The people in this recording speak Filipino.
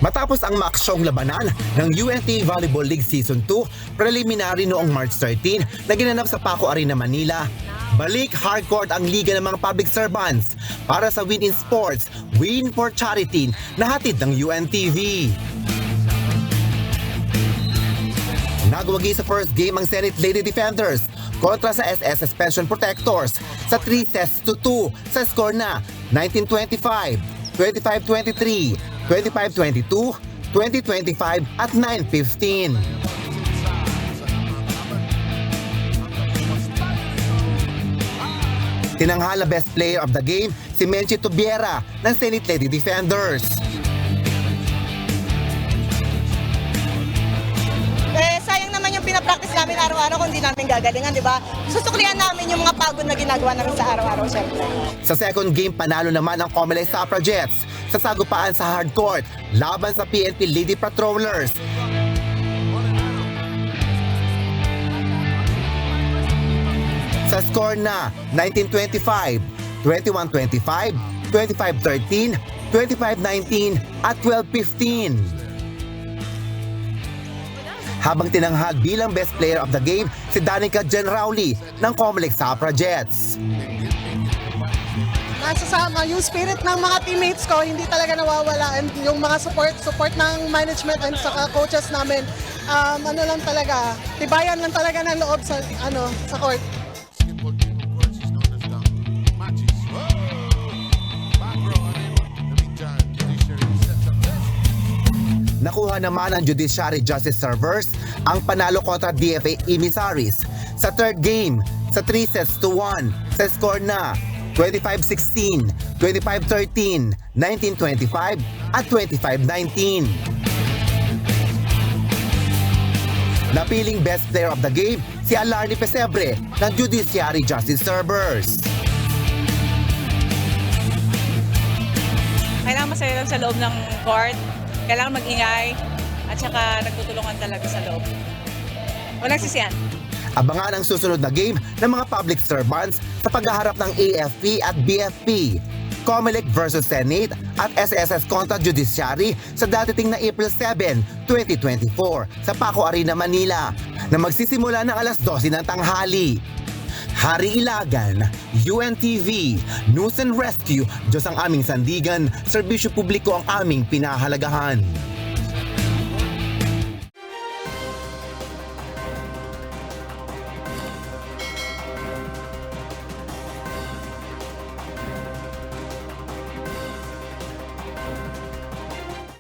Matapos ang maaksyong labanan ng UNT Volleyball League Season 2 preliminary noong March 13 na ginanap sa Paco Arena, Manila, balik hardcourt ang liga ng mga public servants para sa Win in Sports, Win for Charity na hatid ng UNTV. Nagwagi sa first game ang Senate Lady Defenders kontra sa SS Suspension Protectors sa 3-2 sa score na 19-25, 25-23, 25-22, 20-25 at 9-15. Tinanghala best player of the game si Menchi Tubiera ng Senate Lady Defenders. Sayang naman yung pinapractice namin araw-araw kung di namin gagalingan, di ba? Susuklihan namin yung mga pagod na ginagawa namin sa araw-araw, syempre. Sa second game, panalo naman ang Comelec Suffragettes sa sagupaan sa hardcourt laban sa PNP Lady Patrollers. Sa score na 19-25, 21-25, 25-13, 25-19 at 12-15. Habang tinanghal bilang best player of the game si Danica Genrauli ng Comelec Suffragettes. Nasasama yung spirit ng mga teammates ko, hindi talaga nawawala, and yung mga support ng management and saka coaches namin, ano lang talaga, tibayan lang talaga ng loob sa court. Nakuha naman ng Judiciary Justice Servers ang panalo kontra DFA emissaries sa third game sa 3-1 sa score na 25-16, 25-13, 19-25 at 25-19. Napiling best player of the game si Alarni Pesebre ng Judiciary Justice Servers. Kailangan masaya lang sa loob ng court. Kailangan mag-ingay at saka nagtutulungan talaga sa loob. Walang sisiyan. Abangan ang susunod na game ng mga public servants sa paghaharap ng AFP at BFP. Comelec versus Senate at SSS kontra Judiciary sa dadating na April 7, 2024 sa Paco Arena, Manila na magsisimula ng alas 12 ng tanghali. Hari Ilagan, UNTV, News and Rescue, Diyos ang aming sandigan, serbisyo publiko ang aming pinahalagahan.